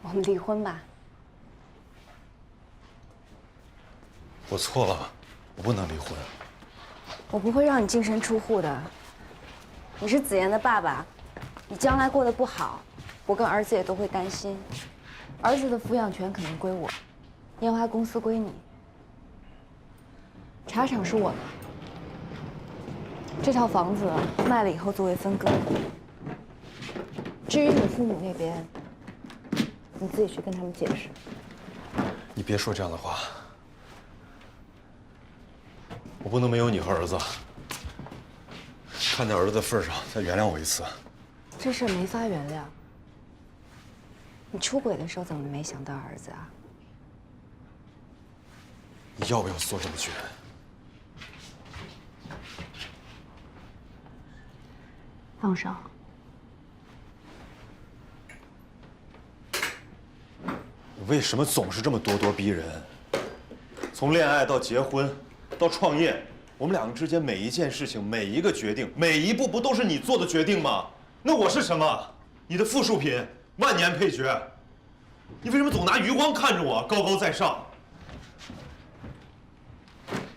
我们离婚吧。我错了，我不能离婚。我不会让你净身出户的。你是子妍的爸爸，你将来过得不好，我跟儿子也都会担心。儿子的抚养权肯定归我，烟花公司归你，茶厂是我的。这套房子卖了以后作为分割。至于你父母那边，你自己去跟他们解释。你别说这样的话，我不能没有你和儿子。看在儿子的份上，再原谅我一次。这事没法原谅。你出轨的时候怎么没想到儿子啊？你要不要做这么绝？放手。你为什么总是这么咄咄逼人？从恋爱到结婚，到创业，我们两个之间每一件事情、每一个决定、每一步，不都是你做的决定吗？那我是什么？你的附属品，万年配角。你为什么总拿余光看着我，高高在上？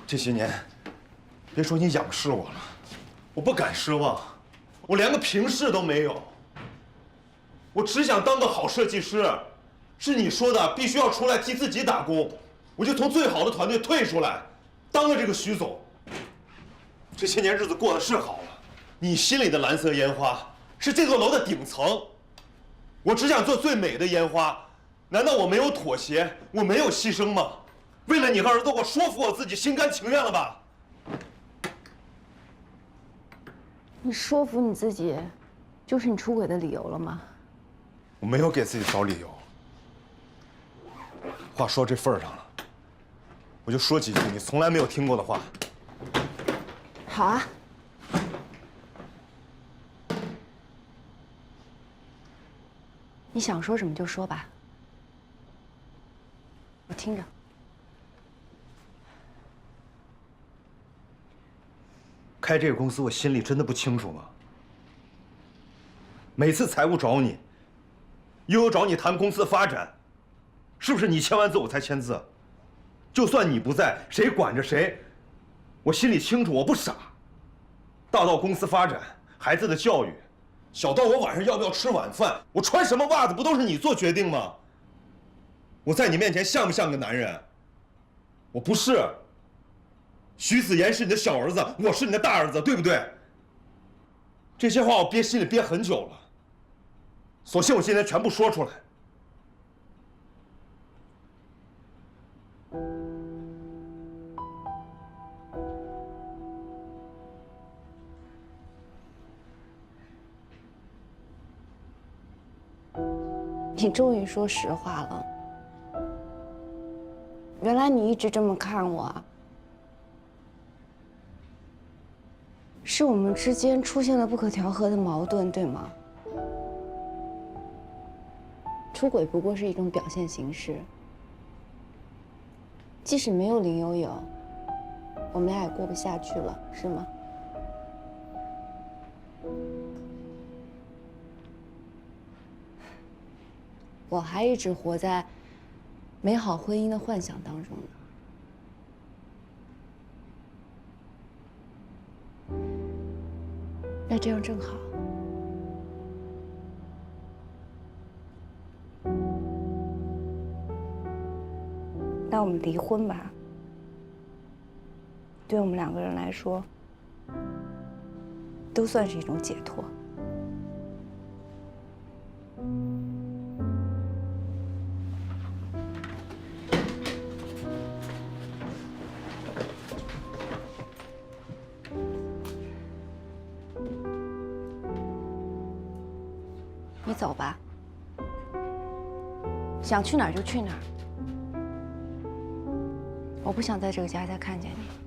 这些年，别说你仰视我了，我不敢奢望，我连个平视都没有。我只想当个好设计师。是你说的必须要出来替自己打工，我就从最好的团队退出来，当了这个徐总。这些年日子过得是好了，你心里的蓝色烟花是这座楼的顶层，我只想做最美的烟花。难道我没有妥协，我没有牺牲吗？为了你和儿子，我说服我自己，心甘情愿了吧？你说服你自己，就是你出轨的理由了吗？我没有给自己找理由。话说这份上了，我就说几句你从来没有听过的话。好啊。你想说什么就说吧，我听着。开这个公司，我心里真的不清楚吗？每次财务找你，又有找你谈公司发展，是不是你签完字我才签字？就算你不在，谁管着谁？我心里清楚，我不傻。大到公司发展，孩子的教育，小到我晚上要不要吃晚饭，我穿什么袜子，不都是你做决定吗？我在你面前像不像个男人？我不是。徐子言是你的小儿子，我是你的大儿子，对不对？这些话我心里憋很久了，索性我今天全部说出来。你终于说实话了。原来你一直这么看我啊。是我们之间出现了不可调和的矛盾，对吗？出轨不过是一种表现形式，即使没有林有有，我们俩也过不下去了，是吗？我还一直活在美好婚姻的幻想当中呢。那这样正好。那我们离婚吧。对我们两个人来说，都算是一种解脱。你走吧，想去哪儿就去哪儿。我不想在这个家再看见你。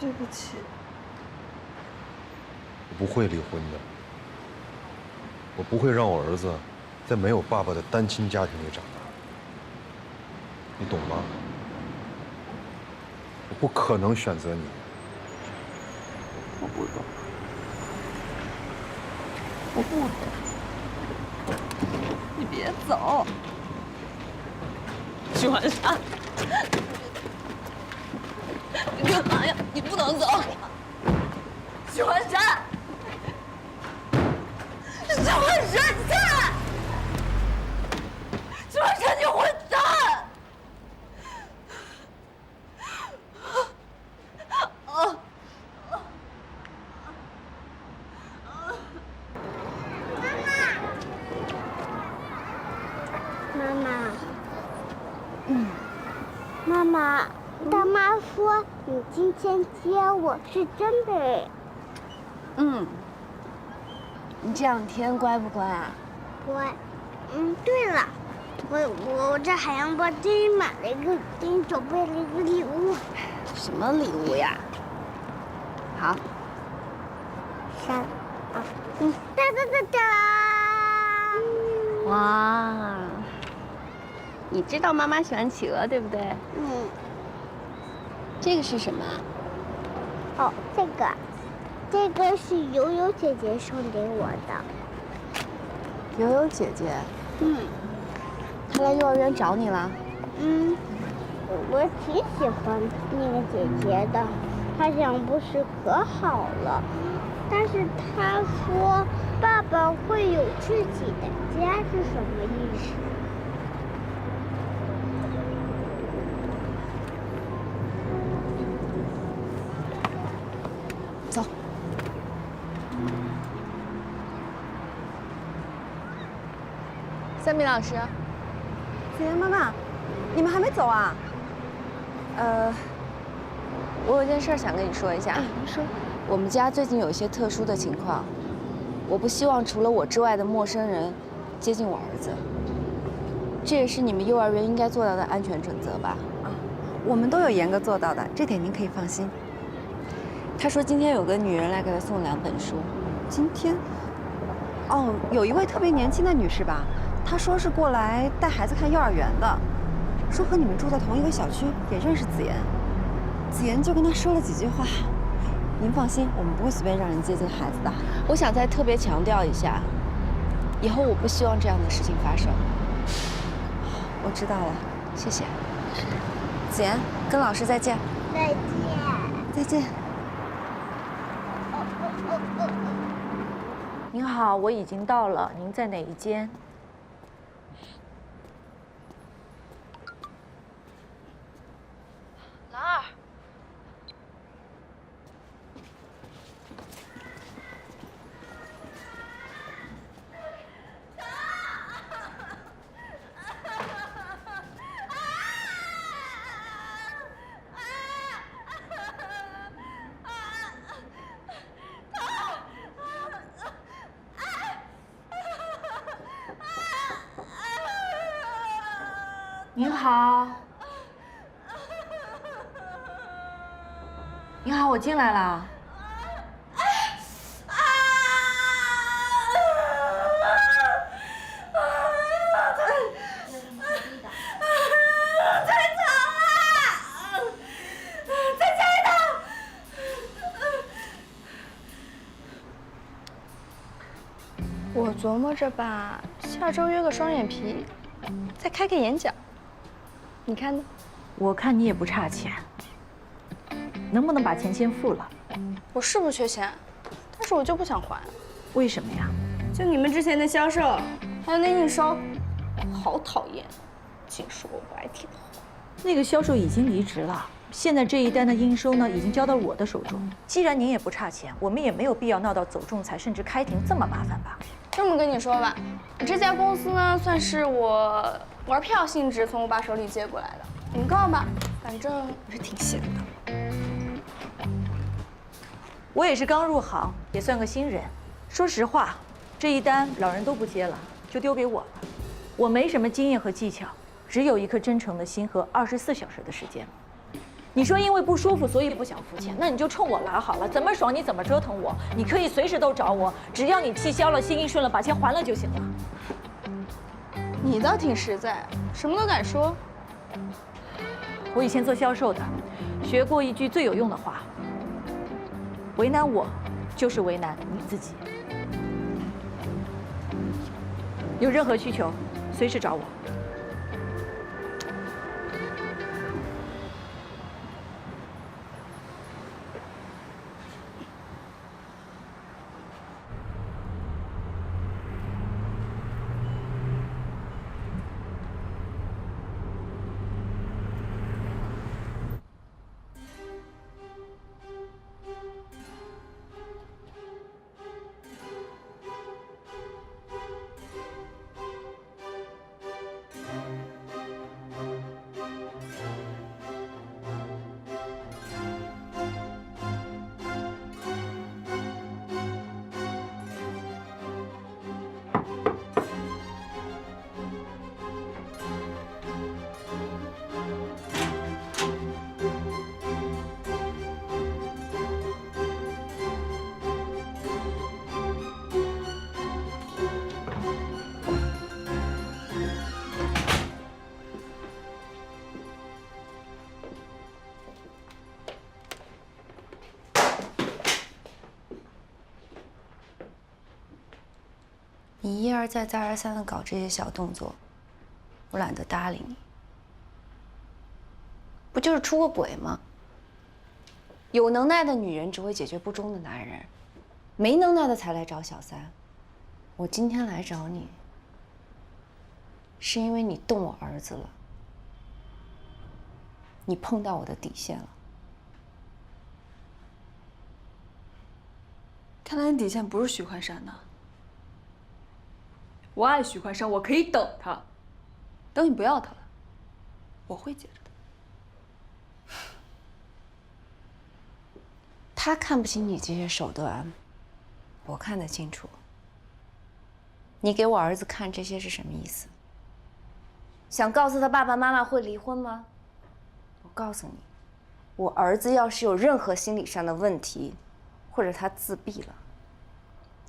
对不起。我不会离婚的，我不会让我儿子在没有爸爸的单亲家庭里长大，你懂吗？我不可能选择你。我不懂，我不懂。你别走，许幻山，你干嘛呀？你不能走，许幻山，许幻山，你下来！许幻山，你混蛋！妈妈，大妈说你今天接我是真的哎。你这两天乖不乖啊？乖。对了，我在海洋包店买了一个，给你准备了一个礼物。什么礼物呀？好3、2、哒哒哒哒！哇，你知道妈妈喜欢企鹅，对不对？这个是什么？哦，这个是悠悠姐姐送给我的。悠悠姐姐。她来幼儿园找你了。我挺喜欢那个姐姐的，她讲故事可好了。但是她说爸爸会有自己的家是什么意思？走。三明老师，子妍妈妈，你们还没走啊？我有件事想跟你说一下。你说。我们家最近有一些特殊的情况，我不希望除了我之外的陌生人接近我儿子。这也是你们幼儿园应该做到的安全准则吧？我们都有严格做到的，这点您可以放心。他说今天有个女人来给他送2本书。今天？哦，有一位特别年轻的女士吧？她说是过来带孩子看幼儿园的，说和你们住在同一个小区，也认识子妍。子妍就跟她说了几句话。您放心，我们不会随便让人接近孩子的。我想再特别强调一下，以后我不希望这样的事情发生。我知道了，谢谢。子妍，跟老师再见。再见。再见。您好，我已经到了，您在哪一间？兰儿。您好，您好，我进来了。我琢磨着吧，下周约个双眼皮，再开个眼角。你看呢？我看你也不差钱，能不能把钱先付了？我是不缺钱，但是我就不想还。为什么呀？就你们之前的销售，还有那应收，好讨厌，净说我不爱听话。那个销售已经离职了，现在这一单的应收呢，已经交到我的手中。既然您也不差钱，我们也没有必要闹到走仲裁甚至开庭这么麻烦吧？这么跟你说吧，这家公司呢，算是我玩票性质从我爸手里接过来的。你们告吧，反正我是挺闲的。我也是刚入行，也算个新人。说实话，这一单老人都不接了，就丢给我了。我没什么经验和技巧，只有一颗真诚的心和24小时的时间。你说因为不舒服所以不想付钱，那你就冲我来好了，怎么爽你怎么折腾我，你可以随时都找我，只要你气消了，心一顺了，把钱还了就行了。你倒挺实在，什么都敢说。我以前做销售的，学过一句最有用的话：为难我，就是为难你自己。有任何需求，随时找我。你一而再、再而三的搞这些小动作，我懒得搭理你。不就是出个轨吗？有能耐的女人只会解决不忠的男人，没能耐的才来找小三。我今天来找你，是因为你动我儿子了，你碰到我的底线了。看来你底线不是许幻山呐。我爱许幻山，我可以等他，等你不要他了，我会接着的。他看不起你这些手段，我看得清楚。你给我儿子看这些是什么意思？想告诉他爸爸妈妈会离婚吗？我告诉你，我儿子要是有任何心理上的问题，或者他自闭了，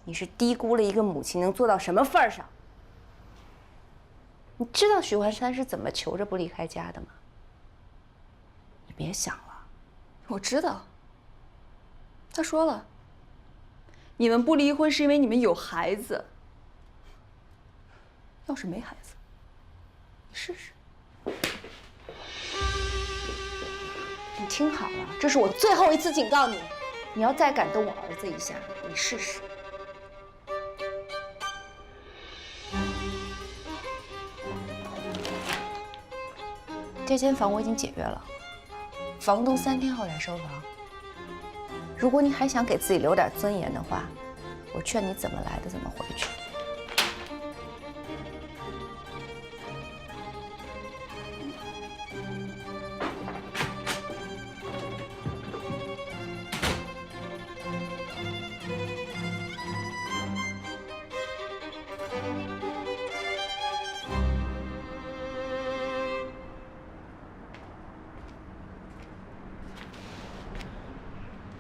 你是低估了一个母亲能做到什么份儿上。你知道许幻山是怎么求着不离开家的吗？你别想了。我知道。他说了，你们不离婚是因为你们有孩子。要是没孩子，你试试。你听好了，这是我最后一次警告你，你要再敢动我儿子一下，你试试。这间房我已经解约了，房东3天后来收房。如果你还想给自己留点尊严的话，我劝你怎么来的怎么回去。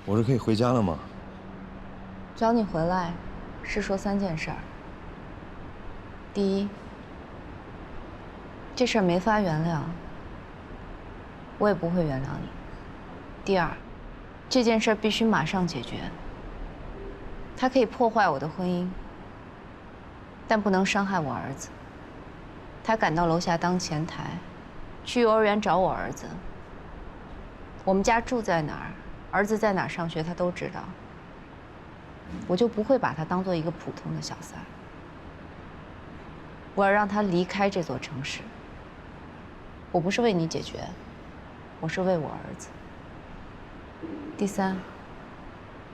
我是可以回家了吗？找你回来，是说3件事儿。第一，这事儿没法原谅，我也不会原谅你。第二，这件事儿必须马上解决。它可以破坏我的婚姻，但不能伤害我儿子。他赶到楼下当前台，去幼儿园找我儿子。我们家住在哪儿？儿子在哪儿上学，他都知道。我就不会把他当做一个普通的小三。我要让他离开这座城市。我不是为你解决，我是为我儿子。第三，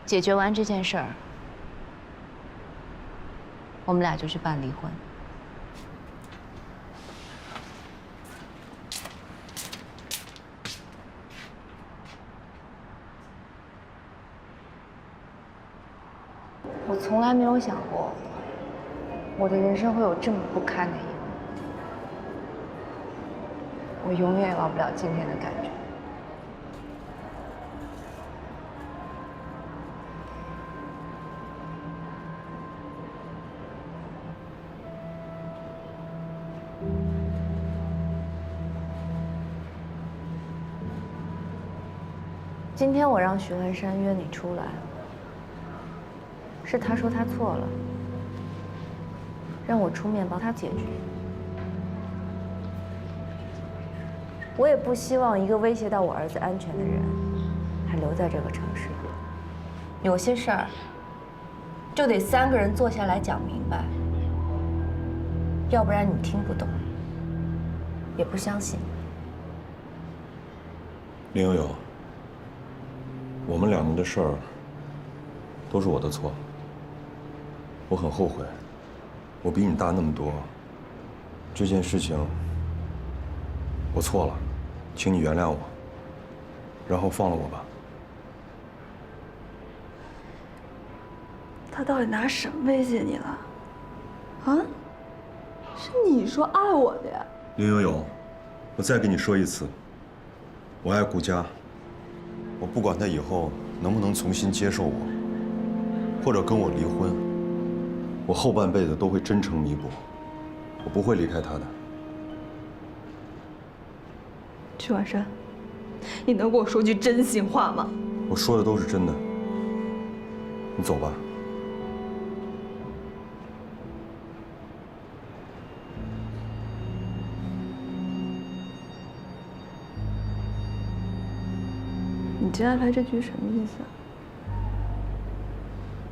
解决完这件事儿，我们俩就去办离婚。我从来没有想过，我的人生会有这么不堪的一幕。我永远也忘不了今天的感觉。今天我让许幻山约你出来，是他说他错了，让我出面帮他解决。我也不希望一个威胁到我儿子安全的人还留在这个城市。有些事儿就得3个人坐下来讲明白，要不然你听不懂，也不相信。林悠悠，我们两个的事儿都是我的错，我很后悔，我比你大那么多，这件事情我错了，请你原谅我，然后放了我吧。他到底拿什么威胁你了？啊？是你说爱我的呀？林悠悠，我再跟你说一次，我爱顾佳，我不管他以后能不能重新接受我，或者跟我离婚，我后半辈子都会真诚弥补，我不会离开他的。曲婉珊，你能跟我说句真心话吗？我说的都是真的，你走吧。你今天拍这局什么意思啊？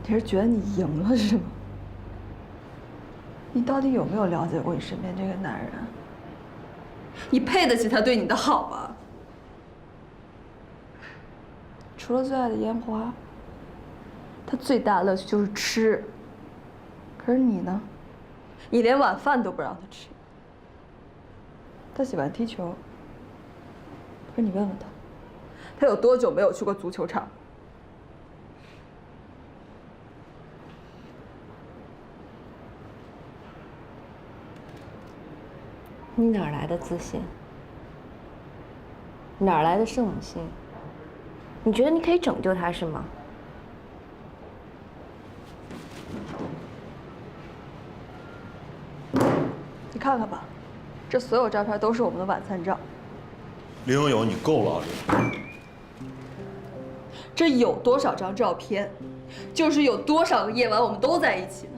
你是觉得你赢了是吗？你到底有没有了解过你身边这个男人？你配得起他对你的好吗？除了最爱的烟花，他最大的乐趣就是吃。可是你呢？你连晚饭都不让他吃。他喜欢踢球，可是你问问他。他有多久没有去过足球场？你哪来的自信？哪来的圣母心？你觉得你可以拯救他是吗？你看看吧，这所有照片都是我们的晚餐照。林悠悠，你够了！这有多少张照片，就是有多少个夜晚我们都在一起呢？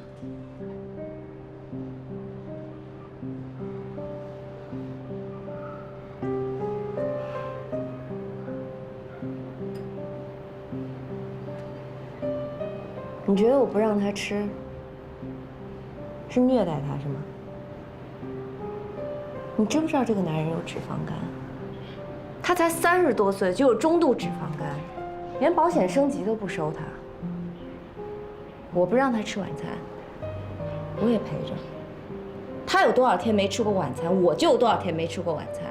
你觉得我不让他吃，是虐待他是吗？你知不知道这个男人有脂肪肝？他才30多岁就有中度脂肪肝，连保险升级都不收他。我不让他吃晚餐，我也陪着。他有多少天没吃过晚餐，我就有多少天没吃过晚餐。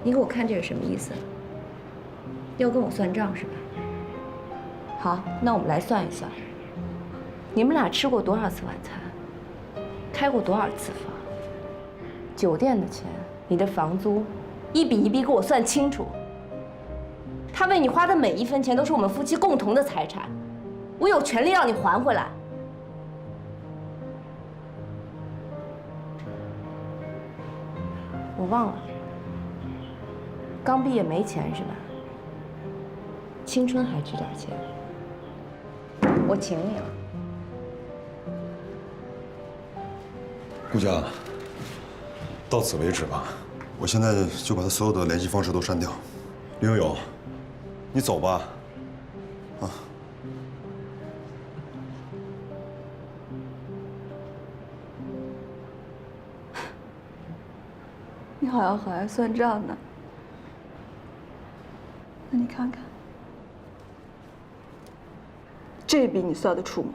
你给我看这是什么意思？要跟我算账是吧？好，那我们来算一算，你们俩吃过多少次晚餐，开过多少次房，酒店的钱，你的房租，一笔一笔给我算清楚。他为你花的每一分钱都是我们夫妻共同的财产，我有权利让你还回来。我忘了，刚毕业没钱是吧？青春还值点钱。我请你了，顾佳，到此为止吧。我现在就把他所有的联系方式都删掉。林悠悠，你走吧。啊。你好像很爱算账呢。那你看看，这笔你算得出吗？